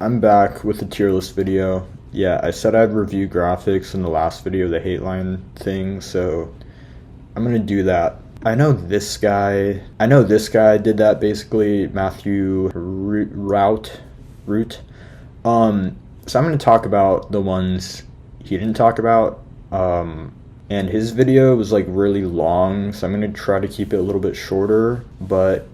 I'm back with a tier list video. Yeah, I said I'd review graphics in the last video, the hate line thing, so I'm gonna do that. I know this guy did that basically, Matthew Routtt. So I'm gonna talk about the ones he didn't talk about. And his video was like really long, so I'm gonna try to keep it a little bit shorter, but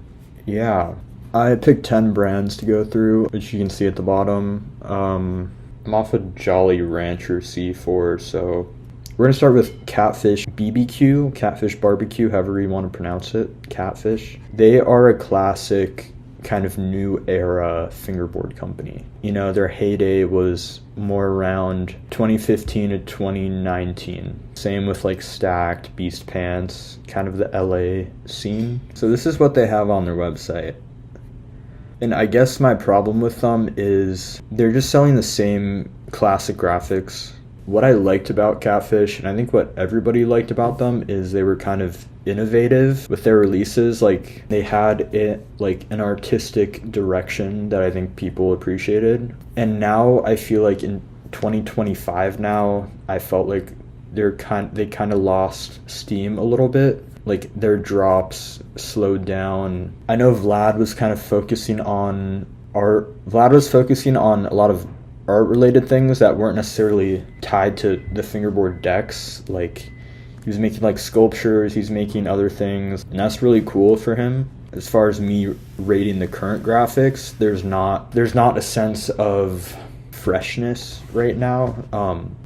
yeah. I picked 10 brands to go through, which you can see at the bottom. I'm off a Jolly Rancher C4, so we're gonna start with catfishbbq, catfish barbecue, however you want to pronounce it, catfish. They are a classic kind of new era fingerboard company. You know, their heyday was more around 2015 to 2019. Same with like Stacked, Beast Pants, kind of the LA scene. So this is what they have on their website. And I guess my problem with them is they're just selling the same classic graphics. What I liked about Catfish, and I think what everybody liked about them, is they were kind of innovative with their releases. Like, they had it like an artistic direction that I think people appreciated. And now I feel like in 2025 now, I felt like they kind of lost steam a little bit. Like, their drops slowed down. I know Vlad was kind of focusing on art. Vlad was focusing on a lot of art related things that weren't necessarily tied to the fingerboard decks. Like, he was making like sculptures, he's making other things, and that's really cool for him. As far as me rating the current graphics, there's not a sense of freshness right now.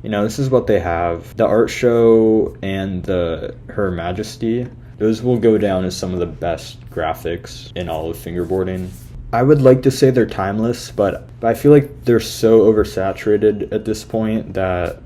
You know, this is what they have. The art show and Her Majesty, those will go down as some of the best graphics in all of fingerboarding. I would like to say they're timeless, but I feel like they're so oversaturated at this point that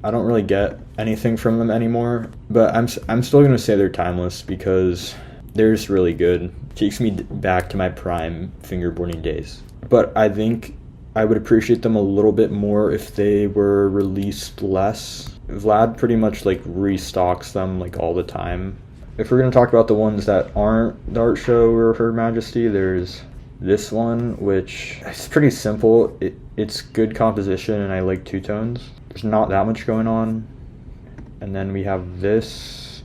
I don't really get anything from them anymore. But I'm still gonna say they're timeless because they're just really good. Takes me back to my prime fingerboarding days. But I think I would appreciate them a little bit more if they were released less. Vlad pretty much like restocks them like all the time. If we're going to talk about the ones that aren't the art show or Her Majesty, there's this one, which is pretty simple. It's good composition and I like two tones. There's not that much going on. And then we have this,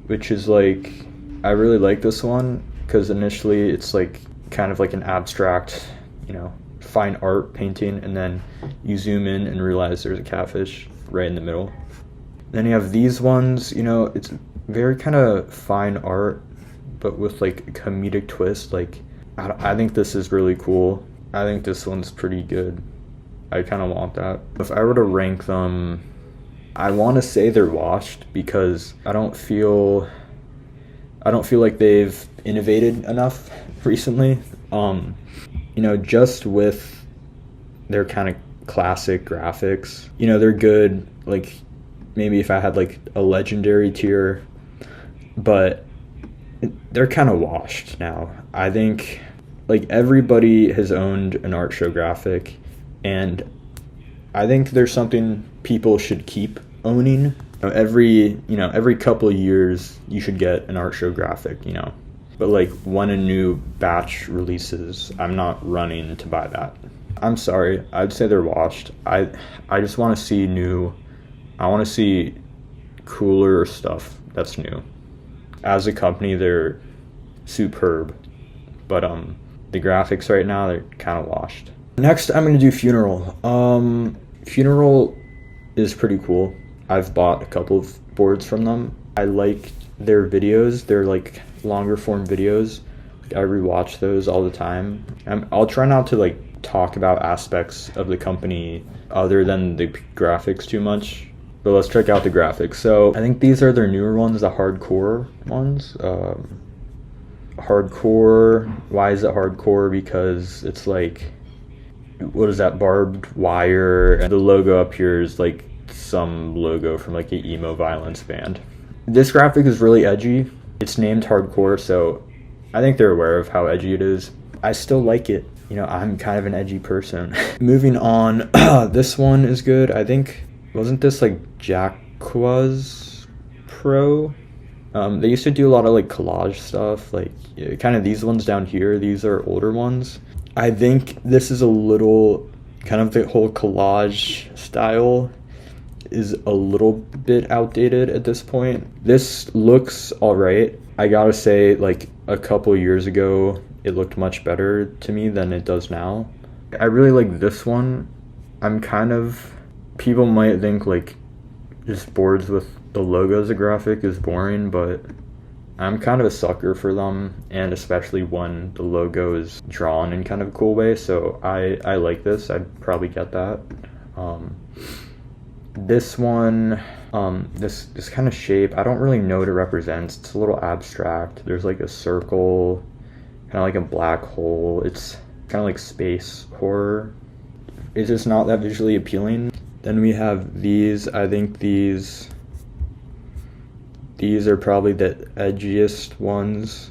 which is like, I really like this one because initially it's like kind of like an abstract, you know, fine art painting, and then you zoom in and realize there's a catfish right in the middle. Then you have these ones, you know, it's very kind of fine art but with like a comedic twist. Like, I think this is really cool. I think this one's pretty good. I kind of want that. If I were to rank them, I want to say they're washed because I don't feel like they've innovated enough recently. You know, just with their kind of classic graphics, you know, they're good. Like, maybe if I had like a legendary tier, but they're kind of washed now. I think like everybody has owned an art show graphic, and I think there's something people should keep owning. Every couple of years you should get an art show graphic, you know. But like when a new batch releases, I'm not running to buy that. I'm sorry, I'd say they're washed. I just want to see new. I want to see cooler stuff that's new. As a company, they're superb, but the graphics right now, they're kind of washed. Next, I'm gonna do Funeral. Funeral is pretty cool. I've bought a couple of boards from them. I like their videos. They're like longer form videos. I rewatch those all the time. I'll try not to like talk about aspects of the company other than the graphics too much, but let's check out the graphics. So I think these are their newer ones, the hardcore ones. Hardcore, why is it hardcore? Because it's like, what is that, barbed wire, and the logo up here is like some logo from like an emo violence band. This graphic is really edgy. It's named hardcore, so I think they're aware of how edgy it is. I still like it. You know, I'm kind of an edgy person. Moving on, this one is good. I think, wasn't this like Jacquaz Pro? They used to do a lot of like collage stuff, like kind of these ones down here. These are older ones. I think this is a little, kind of the whole collage style is a little bit outdated at this point. This looks alright. I gotta say, like, a couple years ago, it looked much better to me than it does now. I really like this one. People might think, like, just boards with the logo as a graphic is boring, but I'm kind of a sucker for them, and especially when the logo is drawn in kind of a cool way, so I like this. I'd probably get that. This one, this kind of shape, I don't really know what it represents. It's a little abstract. There's like a circle, kind of like a black hole. It's kind of like space horror. It's just not that visually appealing. Then we have these. I think these are probably the edgiest ones.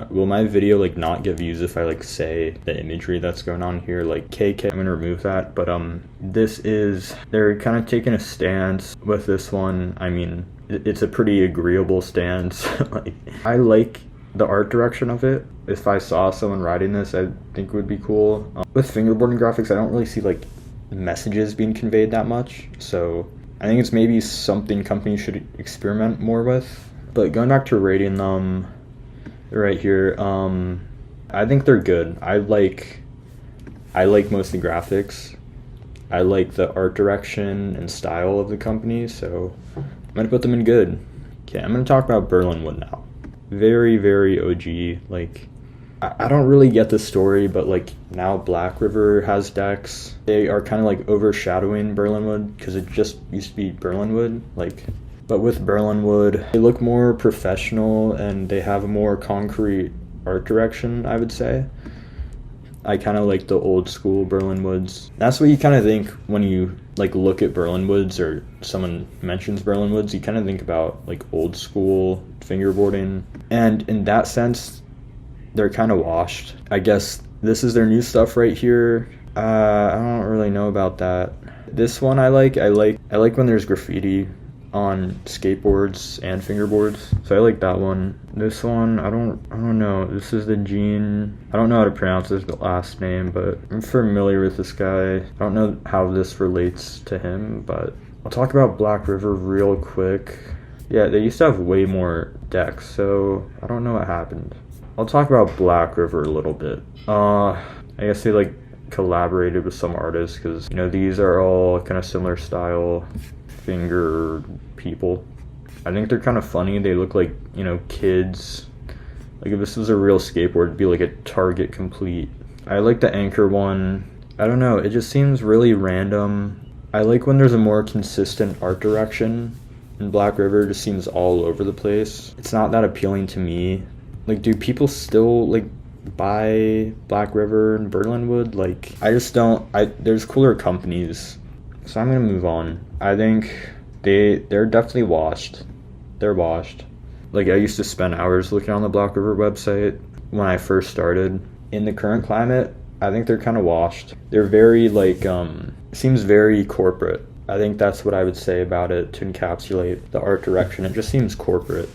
Will my video like not get views if I like say the imagery that's going on here, like KK? I'm gonna remove that. But they're kind of taking a stance with this one. I mean, it's a pretty agreeable stance. Like, I like the art direction of it. If I saw someone writing this, I think it would be cool. With fingerboarding graphics, I don't really see like messages being conveyed that much, so I think it's maybe something companies should experiment more with. But going back to rating them, right here, I think they're good. I like most of the graphics. I like the art direction and style of the company, so I'm gonna put them in good. Okay, I'm gonna talk about berlinwood now. Very, very OG. Like, I don't really get the story, but like now blackriver has decks. They are kind of like overshadowing berlinwood because it just used to be berlinwood. Like, but with berlinwood, they look more professional and they have a more concrete art direction, I would say. I kind of like the old school berlinwoods. That's what you kind of think when you like look at berlinwoods, or someone mentions berlinwoods. You kind of think about like old school fingerboarding, and in that sense, they're kind of washed. I guess this is their new stuff right here. I don't really know about that. This one I like when there's graffiti on skateboards and fingerboards, so I like that one. This one, I don't know. This is the Gene. I don't know how to pronounce his last name, but I'm familiar with this guy. I don't know how this relates to him, but I'll talk about Blackriver real quick. Yeah, they used to have way more decks, so I don't know what happened. I'll talk about Blackriver a little bit. I guess they like collaborated with some artists, because you know these are all kind of similar style finger people. I think they're kind of funny. They look like, you know, kids. Like if this was a real skateboard, it'd be like a Target complete. I like the anchor one. I don't know, it just seems really random. I like when there's a more consistent art direction, and Blackriver just seems all over the place. It's not that appealing to me. Like, do people still like buy Blackriver and berlinwood? Like, I just don't. There's cooler companies, so I'm gonna move on. I think they're definitely washed. They're washed. Like, I used to spend hours looking on the Blackriver website when I first started. In the current climate, I think they're kind of washed. They're very like seems very corporate. I think that's what I would say about it to encapsulate the art direction. It just seems corporate.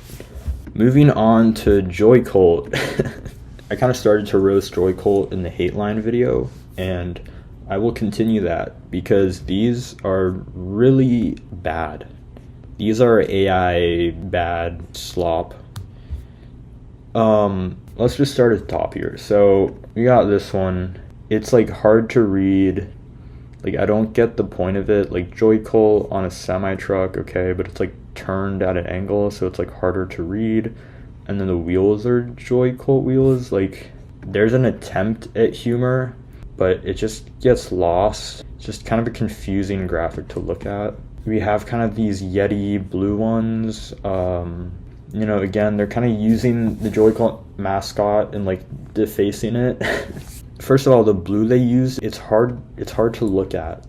Moving on to joycult. I kind of started to roast joycult in the hate line video, and I will continue that because these are really bad. These are AI bad slop. Let's just start at the top here. So we got this one. It's like hard to read. Like, I don't get the point of it. Like, joycult on a semi-truck, okay, but it's like turned at an angle, so it's like harder to read. And then the wheels are joycult wheels. Like, there's an attempt at humor, but it just gets lost. It's just kind of a confusing graphic to look at. We have kind of these Yeti blue ones. You know, again, they're kind of using the joycult mascot and like defacing it. First of all, the blue they used, it's hard to look at.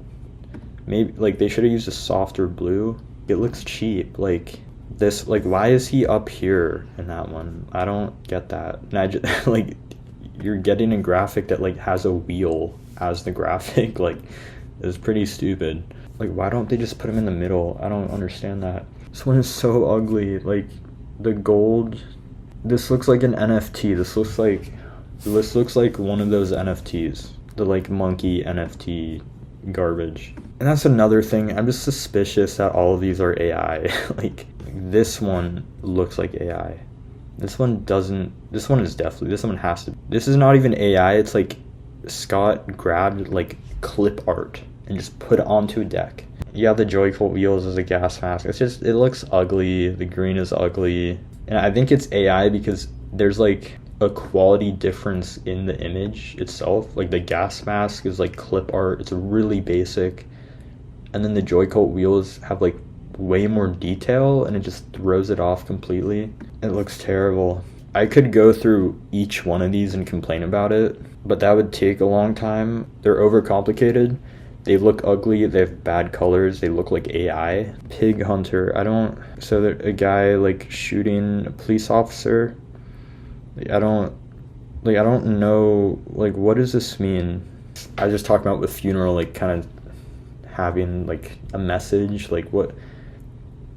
Maybe like they should have used a softer blue. It looks cheap. Like this, like why is he up here in that one? I don't get that. And I just like, you're getting a graphic that like has a wheel as the graphic. Like, it's pretty stupid. Like, why don't they just put him in the middle? I don't understand that. This one is so ugly. Like, the gold, this looks like an NFT. This looks like This looks like one of those NFTs, the like monkey NFT garbage. And that's another thing, I'm just suspicious that all of these are AI. Like, this one looks like AI. This one doesn't, this one is definitely, this one has to. This is not even AI, it's like Scott grabbed like clip art and just put it onto a deck. Yeah, the joycult wheels as a gas mask. It's just, it looks ugly. The green is ugly. And I think it's AI because there's like a quality difference in the image itself. Like the gas mask is like clip art. It's really basic. And then the joycult wheels have like way more detail and it just throws it off completely. It looks terrible. I could go through each one of these and complain about it, but that would take a long time. They're overcomplicated. They look ugly, they have bad colors, they look like AI. Pig hunter, I don't, so a guy like shooting a police officer, I don't know, like what does this mean? I just talked about with funeral, like kind of having like a message, like what,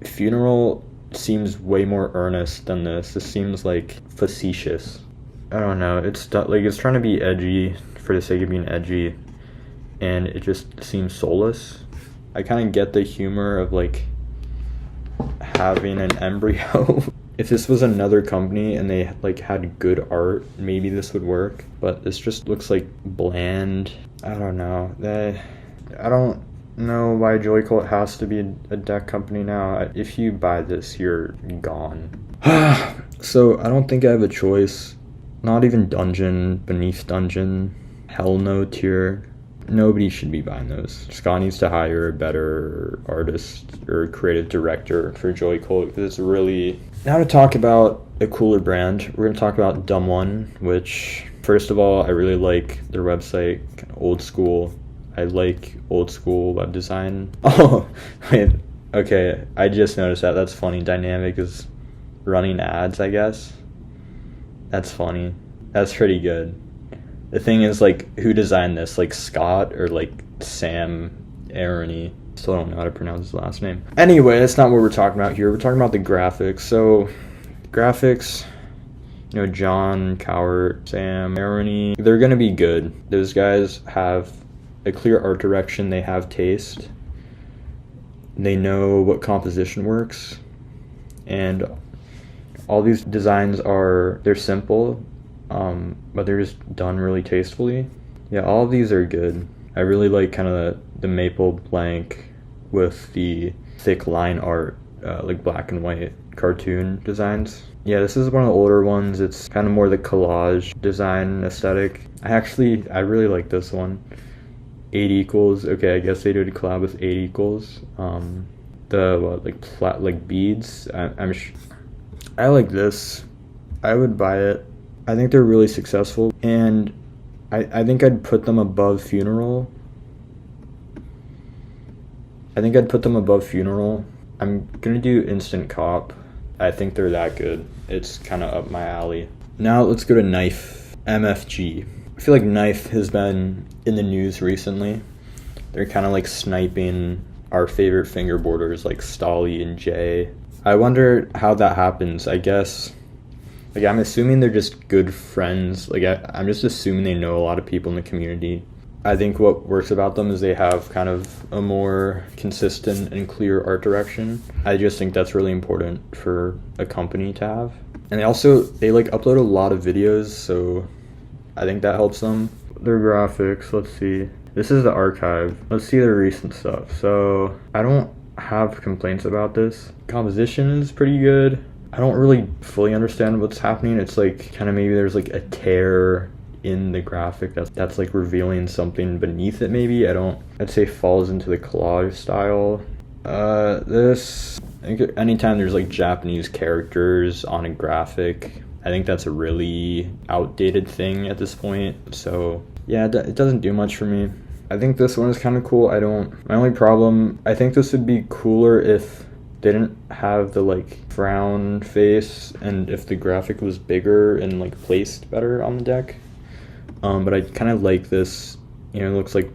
funeral seems way more earnest than this. This seems like facetious. I don't know, it's like it's trying to be edgy for the sake of being edgy. And it just seems soulless. I kind of get the humor of like having an embryo. If this was another company and they like had good art, maybe this would work. But this just looks like bland. I don't know. I don't know why joycult has to be a deck company now. If you buy this, you're gone. So I don't think I have a choice. Not even dungeon, beneath dungeon, hell no tier. Nobody should be buying those. Scott needs to hire a better artist or creative director for joycult because it's really... Now to talk about a cooler brand, we're going to talk about Dumb One, which, first of all, I really like their website, kind of old school. I like old school web design. Oh, wait, okay, I just noticed that. That's funny. Dynamic is running ads, I guess. That's funny. That's pretty good. The thing is, like, who designed this? Like, Scott or, like, Sam Arony? Still don't know how to pronounce his last name. Anyway, that's not what we're talking about here. We're talking about the graphics. So, graphics, you know, John, Cowart, Sam Arony, they're going to be good. Those guys have a clear art direction. They have taste. They know what composition works. And all these designs they're simple. But they're just done really tastefully. Yeah, all of these are good. I really like kind of the maple blank with the thick line art, like black and white cartoon designs. Yeah, this is one of the older ones. It's kind of more the collage design aesthetic. I really like this one. 8 equals. Okay, I guess they did a collab with 8 equals. Like beads. I like this. I would buy it. I think they're really successful, and I think I'd put them above Funeral. I'm gonna do Instant Cop. I think they're that good. It's kind of up my alley. Now let's go to Knife, MFG. I feel like Knife has been in the news recently. They're kind of like sniping our favorite fingerboarders like Stolly and Jay. I wonder how that happens. I guess... Like, I'm assuming they're just good friends. Like, I'm just assuming they know a lot of people in the community. I think what works about them is they have kind of a more consistent and clear art direction. I just think that's really important for a company to have. And they like upload a lot of videos, so I think that helps them. Their graphics, let's see. This is the archive. Let's see their recent stuff. So, I don't have complaints about this. Composition is pretty good. I don't really fully understand what's happening. It's like kind of maybe there's like a tear in the graphic that's like revealing something beneath it maybe. I'd say falls into the collage style. Anytime there's like Japanese characters on a graphic, I think that's a really outdated thing at this point. So yeah, it doesn't do much for me. I think this one is kind of cool. My only problem, I think this would be cooler if they didn't have the like frown face and if the graphic was bigger and like placed better on the deck. But I kind of like this, you know, it looks like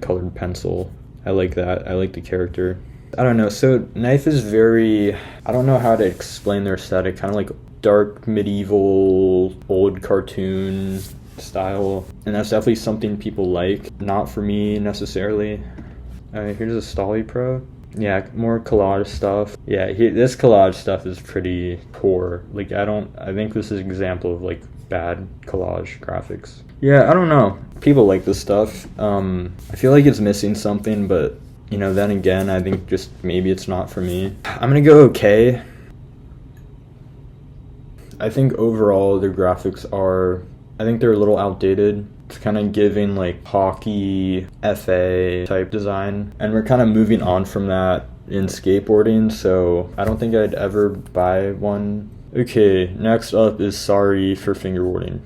colored pencil. I like that. I like the character. I don't know. So Knife is I don't know how to explain their aesthetic, kind of like dark medieval old cartoon style, and that's definitely something people like. Not for me necessarily. Here's a Stolly Pro. Yeah, more collage stuff. Yeah, this collage stuff is pretty poor. Like, I think this is an example of like bad collage graphics. Yeah, I don't know. People like this stuff. I feel like it's missing something, but you know, then again, I think just maybe it's not for me. I'm gonna go okay. I think overall their graphics I think they're a little outdated. It's kind of giving like hockey, FA type design. And we're kind of moving on from that in skateboarding, so I don't think I'd ever buy one. Okay, next up is Sorry for Fingerboarding.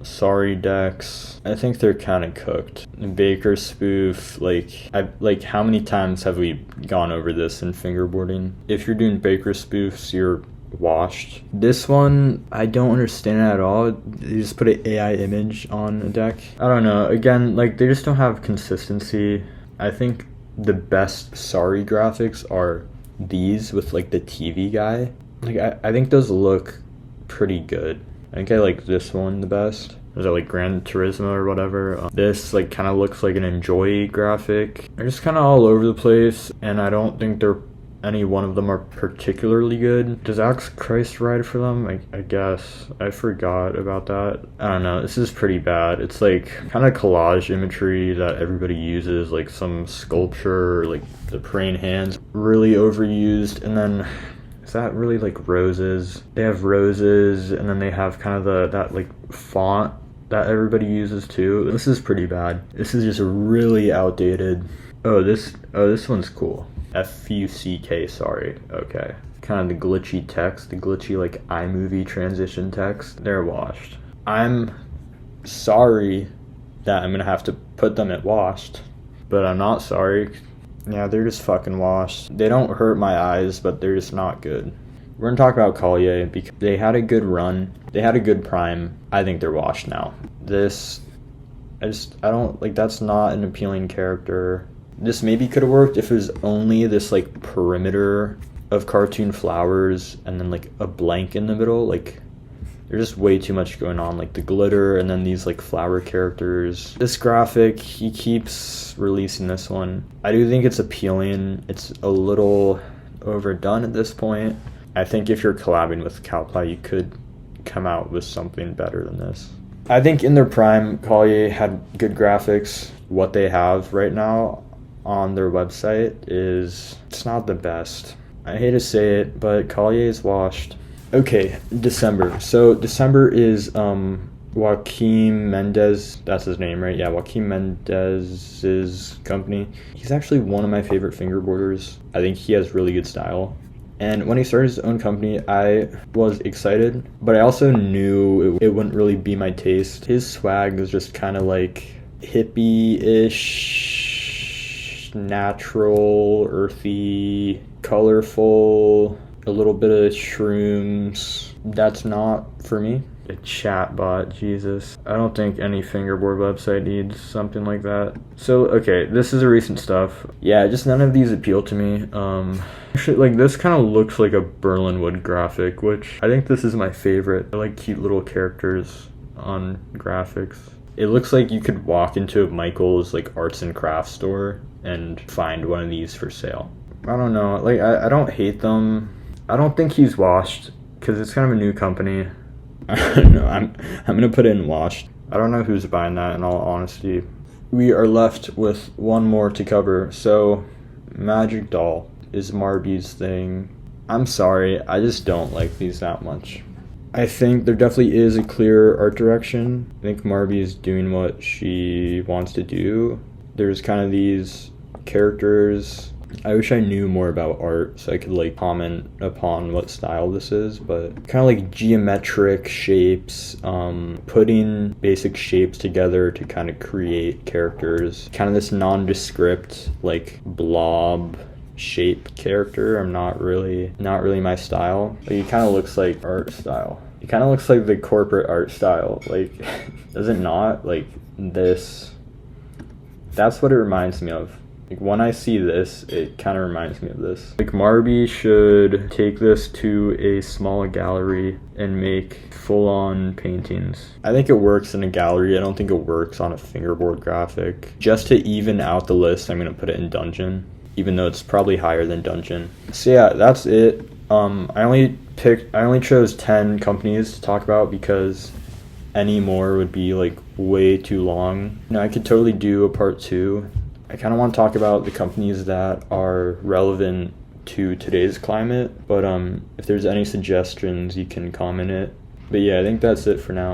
Sorry decks. I think they're kind of cooked. Baker spoof, like how many times have we gone over this in fingerboarding? If you're doing Baker spoofs, you're washed. This one, I don't understand it at all. They just put an AI image on a deck. I don't know. Again, like they just don't have consistency. I think the best Sorry graphics are these with like the TV guy. Like I think those look pretty good. I think I like this one the best. Is that like Gran Turismo or whatever? This like kind of looks like an Enjoy graphic. They're just kind of all over the place, and I don't think any one of them are particularly good. Does Axe Christ ride for them? I guess. I forgot about that. I don't know. This is pretty bad. It's like kind of collage imagery that everybody uses, like some sculpture, like the praying hands. Really overused. And then, is that really like roses? They have roses, and then they have kind of that like font that everybody uses too. This is pretty bad. This is just really outdated. Oh, this one's cool. FUCK, sorry. Okay. Kind of the glitchy text, the glitchy like iMovie transition text. They're washed. I'm sorry that I'm gonna have to put them at washed, but I'm not sorry. Yeah, they're just fucking washed. They don't hurt my eyes, but they're just not good. We're gonna talk about Kalye because they had a good run. They had a good prime. I think they're washed now. I don't like, that's not an appealing character. This maybe could have worked if it was only this like perimeter of cartoon flowers and then like a blank in the middle. Like there's just way too much going on, like the glitter and then these like flower characters. This graphic, he keeps releasing this one. I do think it's appealing. It's a little overdone at this point. I think if you're collabing with Kalye, you could come out with something better than this. I think in their prime, Kalye had good graphics. What they have right now on their website it's not the best. I hate to say it, but Kalye is washed. Okay, December. So December is Joaquim Mendez, that's his name, right? Yeah, Joaquim Mendez's company. He's actually one of my favorite fingerboarders. I think he has really good style. And when he started his own company, I was excited, but I also knew it wouldn't really be my taste. His swag was just kind of like hippie-ish, natural, earthy, colorful, a little bit of shrooms. That's not for me. A chat bot, Jesus. I don't think any fingerboard website needs something like that. So, okay, this is a recent stuff. Yeah, just none of these appeal to me. Actually, like, this kind of looks like a berlinwood graphic, which I think this is my favorite. I like cute little characters on graphics. It looks like you could walk into a Michael's, like, arts and crafts store and find one of these for sale. I don't know. Like, I don't hate them. I don't think he's washed, because it's kind of a new company. I don't know. I'm gonna put it in washed. I don't know who's buying that, in all honesty. We are left with one more to cover. So, magicdoll is Marby's thing. I'm sorry, I just don't like these that much. I think there definitely is a clear art direction. I think Marby is doing what she wants to do. There's kind of these characters. I wish I knew more about art so I could like comment upon what style this is, but kind of like geometric shapes, putting basic shapes together to kind of create characters. Kind of this nondescript like blob shape character. Not really my style. Like, it kind of looks like art style. It kind of looks like the corporate art style. Like, does it not? Like this. That's what it reminds me of. Like when I see this, it kind of reminds me of this. Like Marby should take this to a small gallery and make full-on paintings. I think it works in a gallery. I don't think it works on a fingerboard graphic. Just to even out the list, I'm gonna put it in dungeon, even though it's probably higher than dungeon. So yeah, that's it. I only chose 10 companies to talk about because any more would be like way too long. You know, I could totally do a part 2. I kind of want to talk about the companies that are relevant to today's climate, but if there's any suggestions, you can comment it. But yeah, I think that's it for now.